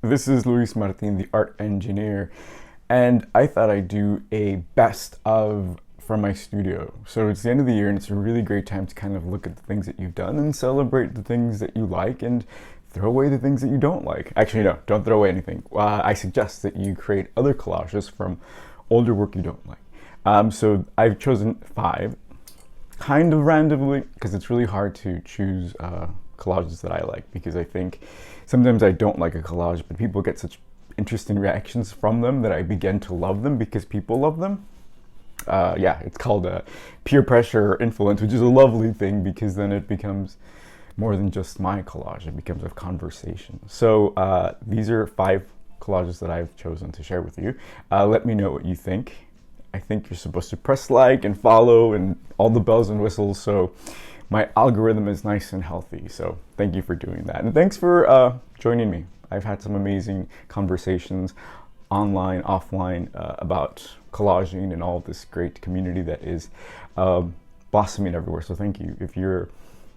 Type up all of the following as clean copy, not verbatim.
This is Luis Martin, the art engineer, and I thought I'd do a best of from my studio. So it's the end of the year and it's a really great time to kind of look at the things that you've done and celebrate the things that you like and throw away the things that you don't like. Actually, no, don't throw away anything. I suggest that you create other collages from older work you don't like. So I've chosen 5, kind of randomly, because it's really hard to choose collages that I like, because I think sometimes I don't like a collage, but people get such interesting reactions from them that I begin to love them because people love them. Yeah, it's called peer pressure influence, which is a lovely thing because then it becomes more than just my collage, it becomes a conversation. So these are 5 collages that I've chosen to share with you. Let me know what you think. I think you're supposed to press like and follow and all the bells and whistles, so my algorithm is nice and healthy. So thank you for doing that. And thanks for joining me. I've had some amazing conversations online, offline, about collaging and all this great community that is blossoming everywhere. So thank you. If you're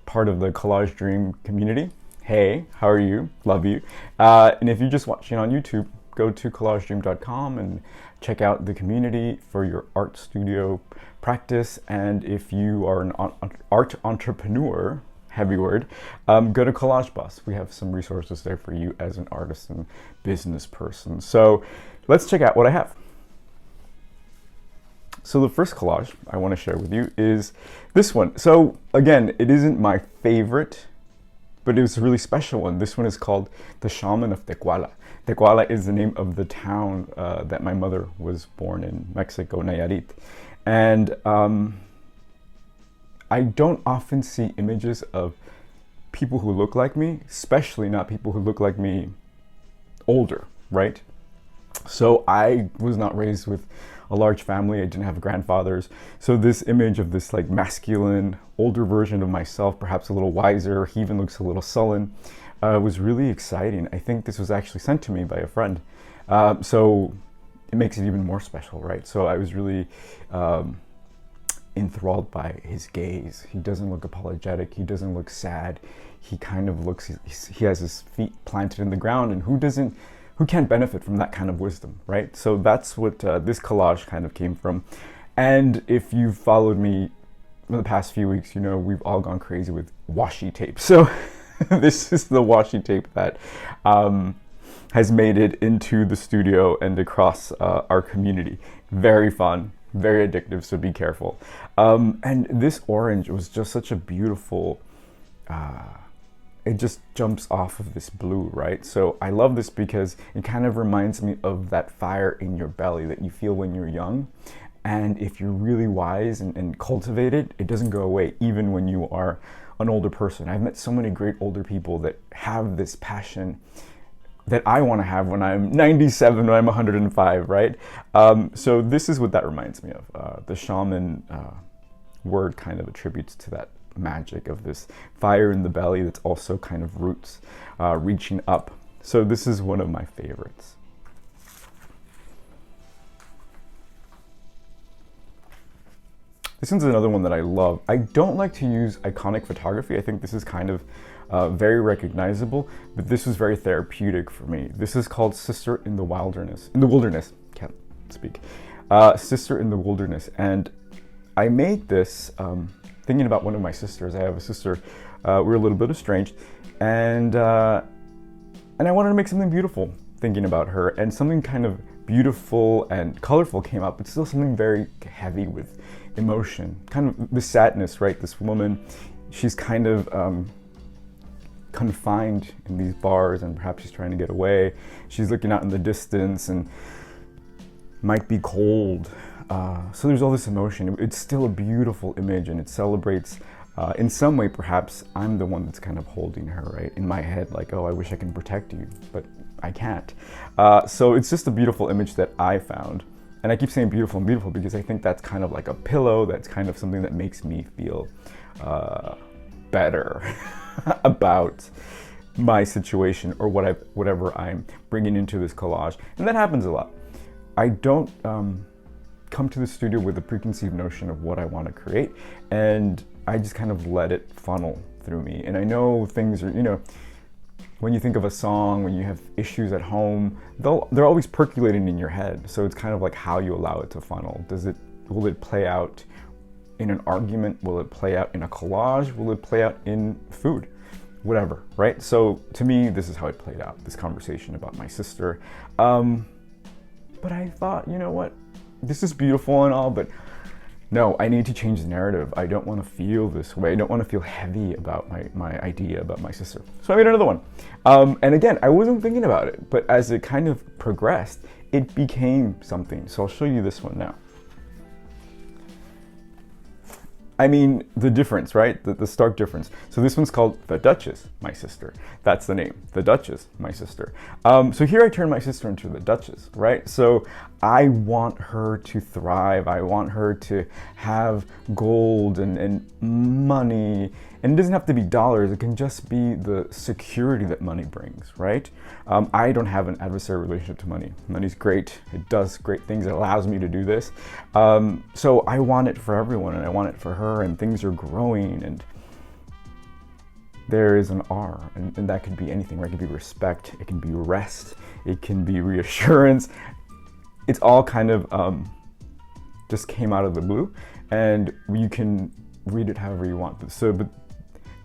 part of the Collage Dream community, hey, how are you? Love you. And if you're just watching on YouTube, go to collagedream.com and check out the community for your art studio practice. And if you are an art entrepreneur, heavy word, go to Collage Bus. We have some resources there for you as an artist and business person. So let's check out what I have. So the first collage I want to share with you is this one. So again, it isn't my favorite, but it was a really special one. This one is called the Shaman of Tecuala. Tecuala is the name of the town that my mother was born in, Mexico, Nayarit. And I don't often see images of people who look like me, especially not people who look like me older, right? So I was not raised with a large family. I didn't have grandfathers. So this image of this like masculine, older version of myself, perhaps a little wiser, he even looks a little sullen, was really exciting. I think this was actually sent to me by a friend. So it makes it even more special, right? So I was really enthralled by his gaze. He doesn't look apologetic. He doesn't look sad. He kind of looks, he has his feet planted in the ground, and who can't benefit from that kind of wisdom, right? So that's what this collage kind of came from. And if you've followed me in the past few weeks, you know we've all gone crazy with washi tape. So this is the washi tape that has made it into the studio and across our community. Very fun, very addictive, so be careful. And this orange was just such a beautiful, it just jumps off of this blue, right? So I love this because it kind of reminds me of that fire in your belly that you feel when you're young. And if you're really wise and cultivate it, it doesn't go away even when you are an older person. I've met so many great older people that have this passion that I want to have when I'm 97, when I'm 105, right? So this is what that reminds me of. The shaman word kind of attributes to that magic of this fire in the belly that's also kind of roots reaching up. So this is one of my favorites. This one's another one that I love. I don't like to use iconic photography. I think this is kind of very recognizable, but this was very therapeutic for me. This is called Sister in the Wilderness. Can't speak. Sister in the Wilderness. And I made this thinking about one of my sisters. I have a sister, we're a little bit estranged, and I wanted to make something beautiful thinking about her, and something kind of beautiful and colorful came up, but still something very heavy with emotion, kind of the sadness, right? This woman, she's kind of confined in these bars, and perhaps she's trying to get away. She's looking out in the distance and might be cold. So there's all this emotion. It's still a beautiful image, and it celebrates, in some way, perhaps I'm the one that's kind of holding her, right? In my head, like, oh, I wish I can protect you, but I can't. So it's just a beautiful image that I found. And I keep saying beautiful and beautiful because I think that's kind of like a pillow. That's kind of something that makes me feel better about my situation or whatever I'm bringing into this collage. And that happens a lot. I don't come to the studio with a preconceived notion of what I want to create, and I just kind of let it funnel through me. And I know things are, when you think of a song, when you have issues at home, they're always percolating in your head. So it's kind of like how you allow it to funnel. Will it play out in an argument? Will it play out in a collage? Will it play out in food? Whatever, right? So to me, this is how it played out, this conversation about my sister. But I thought, you know what? This is beautiful and all, but no, I need to change the narrative. I don't want to feel this way. I don't want to feel heavy about my idea about my sister. So I made another one. And again, I wasn't thinking about it, but as it kind of progressed, it became something. So I'll show you this one now. I mean, the difference, right? The stark difference. So this one's called The Duchess, My Sister. That's the name, The Duchess, My Sister. So here I turn my sister into the Duchess, right? So I want her to thrive. I want her to have gold and money. And it doesn't have to be dollars. It can just be the security that money brings, right? I don't have an adversarial relationship to money. Money's great. It does great things. It allows me to do this. So I want it for everyone, and I want it for her, and things are growing, and there is an R, and that could be anything, right? It could be respect, it can be rest, it can be reassurance. It's all kind of just came out of the blue, and you can read it however you want. But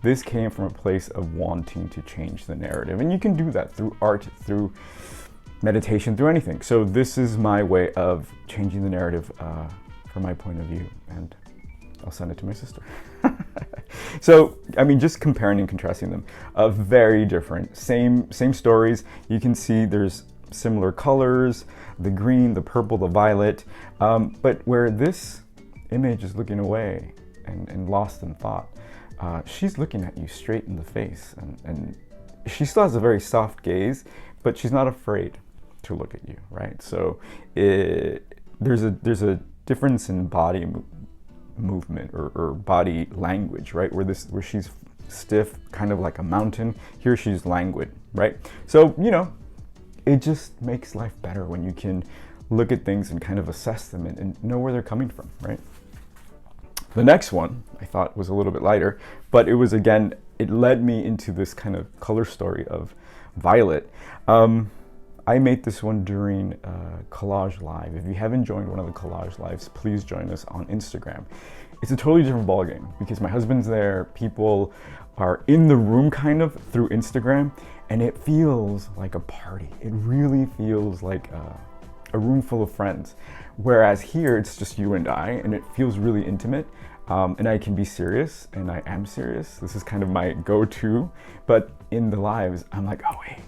this came from a place of wanting to change the narrative, and you can do that through art, through meditation, through anything. So this is my way of changing the narrative from my point of view, and I'll send it to my sister. So, I mean, just comparing and contrasting them, very different, same stories. You can see there's similar colors, the green, the purple, the violet, but where this image is looking away and lost in thought, she's looking at you straight in the face, and she still has a very soft gaze, but she's not afraid to look at you, right? So there's a difference in body movement or body language, right? Where she's stiff, kind of like a mountain. Here she's languid, right? So, you know, it just makes life better when you can look at things and kind of assess them and know where they're coming from, right? The next one I thought was a little bit lighter, but it was, again, it led me into this kind of color story of violet. I made this one during Collage Live. If you haven't joined one of the Collage Lives, please join us on Instagram. It's a totally different ballgame because my husband's there, people are in the room kind of through Instagram, and it feels like a party. It really feels like a room full of friends. Whereas here, it's just you and I, and it feels really intimate. And I can be serious, and I am serious. This is kind of my go-to. But in the lives, I'm like, oh wait,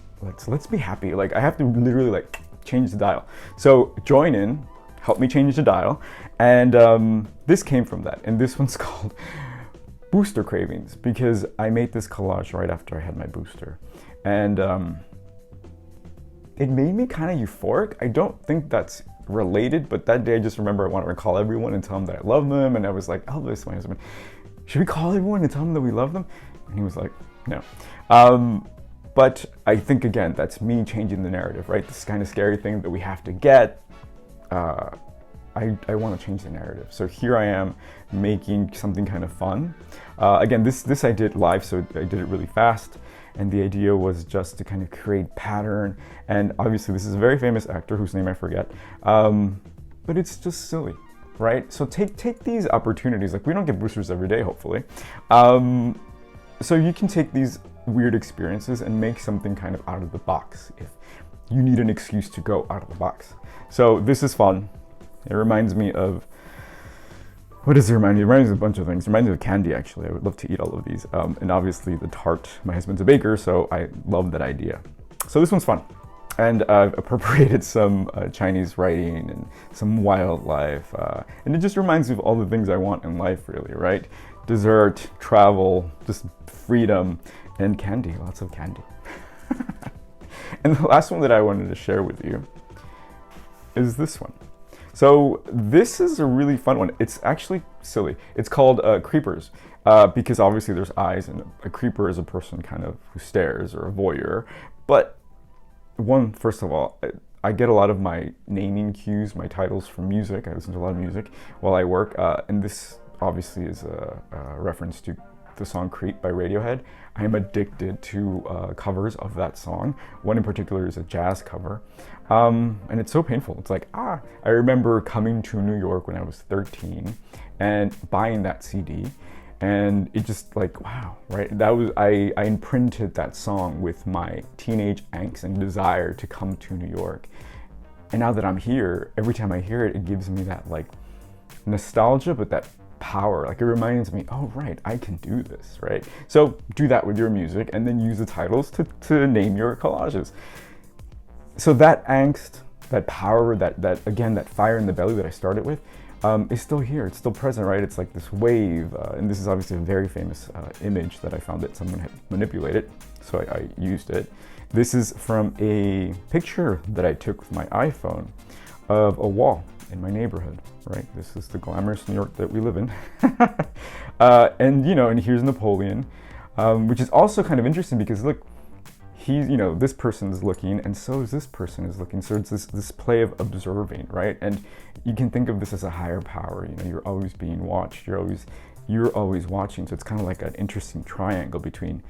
let's be happy. Like, I have to literally like change the dial. So join in, help me change the dial. And this came from that. And this one's called Booster Cravings, because I made this collage right after I had my booster. And it made me kind of euphoric. I don't think that's related, but that day I just remember I wanted to call everyone and tell them that I love them. And I was like, Elvis, my husband, should we call everyone and tell them that we love them? And he was like, no. But I think, again, that's me changing the narrative, right? This kind of scary thing that we have to get. I want to change the narrative. So here I am making something kind of fun. Again, this I did live, so I did it really fast. And the idea was just to kind of create pattern. And obviously this is a very famous actor whose name I forget. But it's just silly, right? So take these opportunities. Like, we don't get boosters every day, hopefully. So you can take these weird experiences and make something kind of out of the box if you need an excuse to go out of the box. So this is fun. It reminds me of, what does it remind me? It reminds me of a bunch of things. It reminds me of candy, actually. I would love to eat all of these. And obviously the tart, my husband's a baker, so I love that idea. So this one's fun. And I've appropriated some Chinese writing and some wildlife. And it just reminds me of all the things I want in life, really, right? Dessert, travel, just freedom, and candy, lots of candy. And the last one that I wanted to share with you is this one. So this is a really fun one. It's actually silly. It's called creepers, because obviously there's eyes, and a creeper is a person kind of who stares, or a voyeur. But first of all, I get a lot of my naming cues, my titles from music. I listen to a lot of music while I work, and this obviously is a reference to the song Creep by Radiohead. I am addicted to covers of that song. One in particular is a jazz cover. And it's so painful. It's like, I remember coming to New York when I was 13 and buying that CD. And it just like, wow, right? That was, I imprinted that song with my teenage angst and desire to come to New York. And now that I'm here, every time I hear it, it gives me that like nostalgia, but that power. Like it reminds me, oh right, I can do this, right? So do that with your music and then use the titles to name your collages. So that angst, that power, that again, that fire in the belly that I started with, is still here. It's still present, right? It's like this wave, and this is obviously a very famous image that I found that someone had manipulated, so I used it. This is from a picture that I took with my iPhone of a wall in my neighborhood, right? This is the glamorous New York that we live in. And you know, and here's Napoleon, which is also kind of interesting because look, he's, you know, this person is looking and so is this person is looking. So it's this play of observing, right? And you can think of this as a higher power. You know, you're always being watched. You're always watching. So it's kind of like an interesting triangle between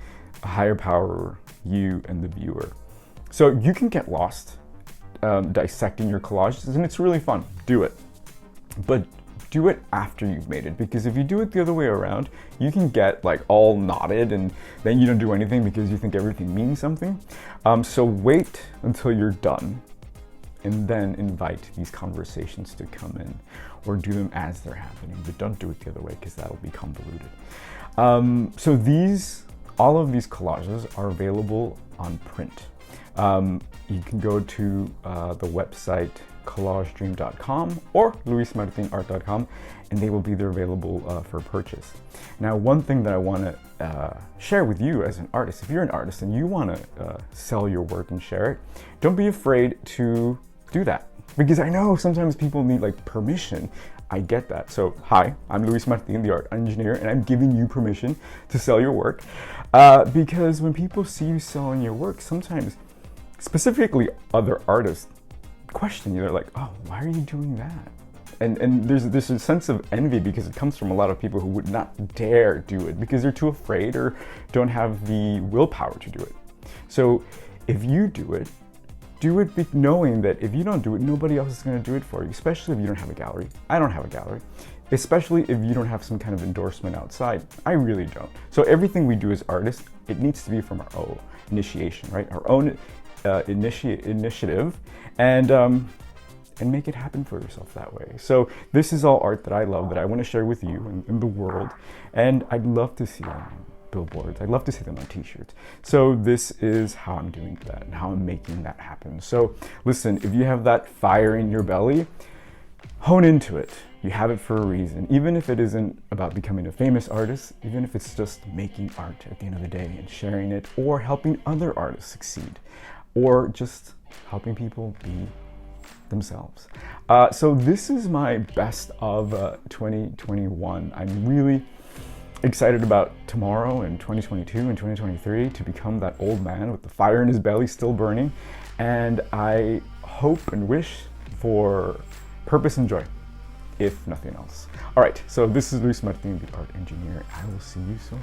a higher power, you, and the viewer. So you can get lost dissecting your collages, and it's really fun. Do it. But do it after you've made it, because if you do it the other way around, you can get like all knotted and then you don't do anything because you think everything means something. So wait until you're done and then invite these conversations to come in, or do them as they're happening, but don't do it the other way because that'll be convoluted. So all of these collages are available on print. You can go to the website collagedream.com or luismartinart.com, and they will be there available for purchase. Now, one thing that I want to share with you as an artist, if you're an artist and you want to sell your work and share it, don't be afraid to do that, because I know sometimes people need like permission. I get that. So hi, I'm Luis Martin, the art engineer, and I'm giving you permission to sell your work, because when people see you selling your work, sometimes specifically other artists question you. They're like, oh, why are you doing that? And there's a sense of envy because it comes from a lot of people who would not dare do it because they're too afraid or don't have the willpower to do it. So if you do it knowing that if you don't do it, nobody else is going to do it for you, especially if you don't have a gallery. I don't have a gallery. Especially if you don't have some kind of endorsement outside. I really don't. So everything we do as artists, it needs to be from our own initiation, right? Our own initiative, and make it happen for yourself that way. So this is all art that I love, that I want to share with you and the world, and I'd love to see them on billboards. I'd love to see them on t-shirts. So this is how I'm doing that and how I'm making that happen. So listen, if you have that fire in your belly, hone into it. You have it for a reason. Even if it isn't about becoming a famous artist, even if it's just making art at the end of the day and sharing it, or helping other artists succeed, or just helping people be themselves. So this is my best of 2021. I'm really excited about tomorrow and 2022 and 2023 to become that old man with the fire in his belly still burning. And I hope and wish for purpose and joy, if nothing else. All right, so this is Luis Martin, the art engineer. I will see you soon.